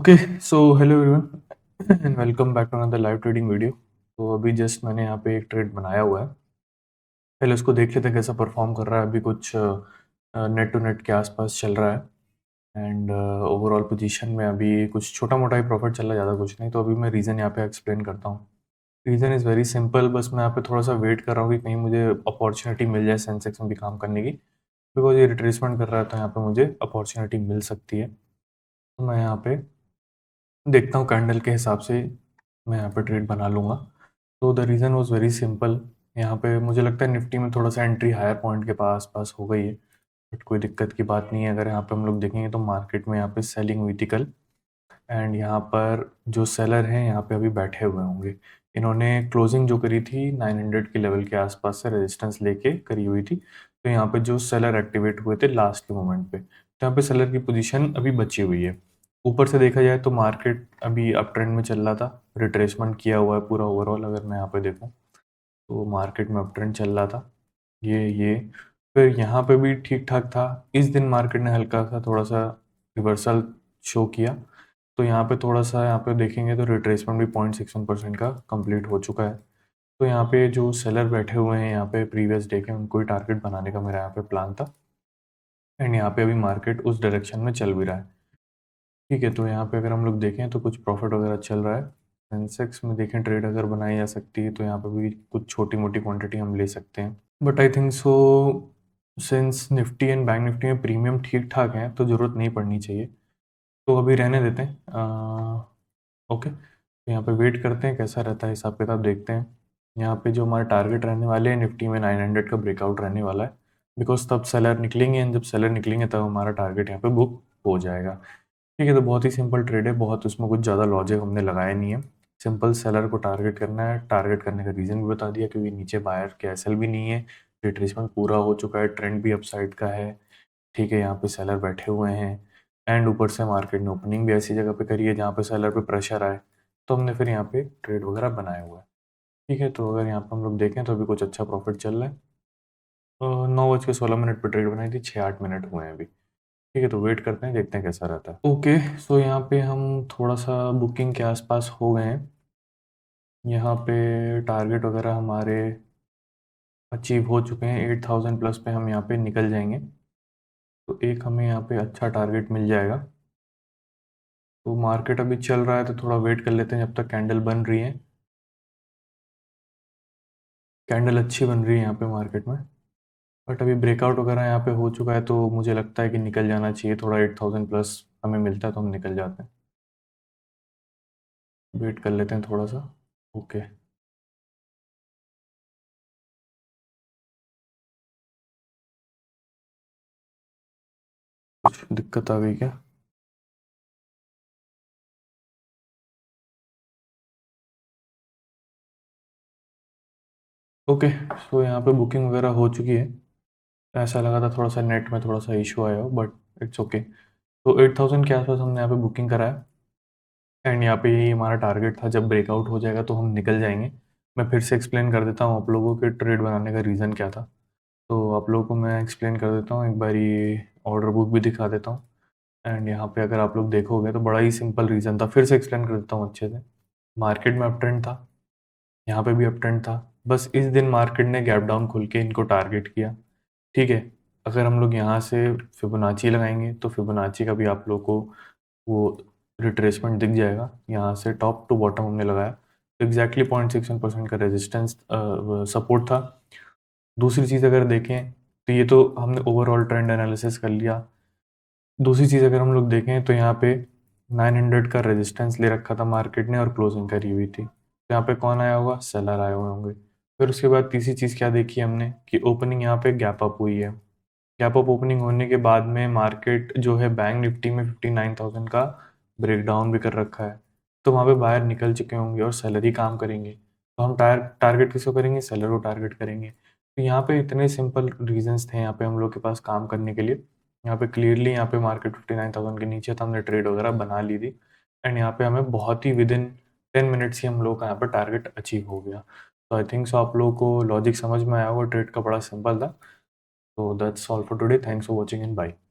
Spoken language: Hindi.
Okay so hello everyone and welcome back to another live trading video. तो अभी जस्ट मैंने यहाँ पे एक ट्रेड बनाया हुआ है। पहले उसको देख लेते हैं कैसा परफॉर्म कर रहा है। अभी कुछ नेट टू नेट के आसपास चल रहा है एंड ओवरऑल पोजीशन में अभी कुछ छोटा मोटा ही प्रॉफिट चल रहा है, ज़्यादा कुछ नहीं। तो अभी मैं रीज़न यहाँ पे एक्सप्लेन करता हूँ। रीज़न इज़ वेरी सिंपल, बस मैं यहाँ पे थोड़ा सा वेट कर रहा हूँ कि कहीं मुझे अपॉर्चुनिटी मिल जाए सेंसेक्स में भी काम करने की, बिकॉज ये रिट्रेसमेंट कर रहा है तो यहाँ पे मुझे अपॉर्चुनिटी मिल सकती है। तो मैं यहाँ पे देखता हूँ कैंडल के हिसाब से मैं यहाँ पे ट्रेड बना लूँगा। तो the reason was very simple. यहाँ पे मुझे लगता है निफ्टी में थोड़ा सा एंट्री हायर पॉइंट के पास पास हो गई है, बट कोई दिक्कत की बात नहीं है। अगर यहाँ पे हम लोग देखेंगे तो मार्केट में यहाँ पे सेलिंग हुई थी कल, एंड यहाँ पर जो सेलर हैं यहाँ पे अभी बैठे हुए होंगे। इन्होंने क्लोजिंग जो करी थी 900 के लेवल के आसपास से रेजिस्टेंस लेके करी हुई थी। तो यहाँ पे जो सेलर एक्टिवेट हुए थे लास्ट के मोमेंट पे, तो यहाँ पे सेलर की पोजीशन अभी बची हुई है। ऊपर से देखा जाए तो मार्केट अभी अप ट्रेंड में चल रहा था, रिट्रेसमेंट किया हुआ है पूरा ओवरऑल। अगर मैं यहाँ पे देखूँ तो मार्केट में अप ट्रेंड चल रहा था, ये फिर यहाँ पे भी ठीक ठाक था। इस दिन मार्केट ने हल्का सा थोड़ा सा रिवर्सल शो किया, तो यहाँ पे थोड़ा सा यहाँ पे देखेंगे तो रिट्रेसमेंट भी 0.61% का कंप्लीट हो चुका है। तो यहाँ पे जो सेलर बैठे हुए हैं यहाँ पे प्रीवियस डे के, उनको ही टारगेट बनाने का मेरा यहाँ पे प्लान था, एंड यहाँ पे अभी मार्केट उस डायरेक्शन में चल भी रहा है। ठीक है, तो यहाँ पे अगर हम लोग देखें तो कुछ प्रॉफिट वगैरह चल रहा है। सेंसेक्स में देखें ट्रेड अगर बनाई जा सकती है तो यहाँ पे भी कुछ छोटी मोटी क्वांटिटी हम ले सकते हैं, but I think so since Nifty and bank Nifty में प्रीमियम ठीक ठाक है तो ज़रूरत नहीं पड़नी चाहिए, तो अभी रहने देते हैं। ओके, तो यहाँ पे वेट करते हैं कैसा रहता है, हिसाब किताब देखते हैं। यहाँ पे जो हमारे टारगेट रहने वाले हैं निफ्टी में 900 का ब्रेकआउट रहने वाला है, बिकॉज तब सेलर निकलेंगे, एंड जब सेलर निकलेंगे तब हमारा टारगेट यहाँ पे बुक हो जाएगा। ठीक है, तो बहुत ही सिंपल ट्रेड है, बहुत उसमें कुछ ज़्यादा लॉजिक हमने लगाया नहीं है। सिंपल सेलर को टारगेट करना है। टारगेट करने का रीज़न भी बता दिया, क्योंकि नीचे बायर के एसएल भी नहीं है, रिट्रेसमेंट पूरा हो चुका है, ट्रेंड भी अपसाइड का है। ठीक है, यहाँ पे सेलर बैठे हुए हैं, एंड ऊपर से मार्केट ने ओपनिंग भी ऐसी जगह पे करी है जहाँ पे सेलर पे प्रेशर आए, तो हमने फिर यहाँ पे ट्रेड वगैरह बनाया हुआ है। ठीक है, तो अगर यहाँ पे हम लोग देखें तो अभी कुछ अच्छा प्रॉफिट चल रहा है। 9:16 पे ट्रेड बनाई थी, 6-8 मिनट हुए हैं अभी। ठीक है, तो वेट करते हैं, देखते हैं कैसा रहता है। ओके, सो यहाँ पे हम थोड़ा सा बुकिंग के आसपास हो गए हैं। यहाँ पे टारगेट वगैरह हमारे अचीव हो चुके हैं, 8000 प्लस पे हम यहाँ पे निकल जाएंगे, तो एक हमें यहाँ पे अच्छा टारगेट मिल जाएगा। तो मार्केट अभी चल रहा है तो थोड़ा वेट कर लेते हैं जब तक कैंडल बन रही है। कैंडल अच्छी बन रही है यहाँ पे मार्केट में, बट अभी ब्रेकआउट वगैरह यहाँ पे हो चुका है, तो मुझे लगता है कि निकल जाना चाहिए। थोड़ा 8000 प्लस हमें मिलता है तो हम निकल जाते हैं। वेट कर लेते हैं थोड़ा सा। ओके, कुछ दिक्कत आ गई क्या? ओके, सो यहाँ पे बुकिंग वगैरह हो चुकी है। ऐसा लगा था थोड़ा सा नेट में थोड़ा सा इशू आया हो, बट इट्स ओके। तो 8000 के आसपास हमने यहाँ पे बुकिंग करा है, एंड यहाँ पे यही हमारा टारगेट था। जब ब्रेकआउट हो जाएगा तो हम निकल जाएंगे। मैं फिर से एक्सप्लेन कर देता हूँ आप लोगों के ट्रेड बनाने का रीज़न क्या था। तो आप लोगों को मैं एक्सप्लेन कर देता हूँ, एक बार ये ऑर्डर बुक भी दिखा देता हूँ। एंड यहाँ पे अगर आप लोग देखोगे तो बड़ा ही सिंपल रीज़न था, फिर से एक्सप्लेन कर देता हूँ अच्छे से। मार्केट में अप ट्रेंड था, यहाँ पे भी अप ट्रेंड था, बस इस दिन मार्केट ने गैप डाउन खुल के इनको टारगेट किया। ठीक है, अगर हम लोग यहाँ से फिबोनाची लगाएंगे तो फिबोनाची का भी आप लोग को वो रिट्रेसमेंट दिख जाएगा। यहाँ से टॉप टू बॉटम हमने लगाया तो एग्जैक्टली 0.61% का रेजिस्टेंस सपोर्ट था। दूसरी चीज़ अगर देखें तो ये तो हमने ओवरऑल ट्रेंड एनालिसिस कर लिया। दूसरी चीज़ अगर हम लोग देखें तो यहाँ पे 900 का रेजिस्टेंस ले रखा था मार्केट ने, और क्लोजिंग करी हुई थी, तो यहाँ पे कौन आया होगा? सेलर आए हुए होंगे। फिर उसके बाद तीसरी चीज़ क्या देखी हमने कि ओपनिंग यहाँ पे गैप अप हुई है। गैप अप ओपनिंग होने के बाद में मार्केट जो है बैंक निफ्टी में 59,000 का ब्रेकडाउन भी कर रखा है, तो वहाँ पे बाहर निकल चुके होंगे और सेलर ही काम करेंगे। तो हम टारगेट किसको करेंगे? सेलर को टारगेट करेंगे। तो यहाँ पे इतने सिंपल रीजंस थे यहाँ पे हम लोग के पास काम करने के लिए। यहाँ पे क्लियरली यहाँ पे मार्केट 59,000 के नीचे था, हमने ट्रेड वगैरह बना ली थी, एंड यहाँ पे हमें बहुत ही विद इन 10 मिनट्स ही हम लोग का यहाँ पर टारगेट अचीव हो गया। तो आई थिंक सो आप लोगों को लॉजिक समझ में आया होगा, ट्रेड का बड़ा सिंपल था। So that's all for today. Thanks for watching and bye.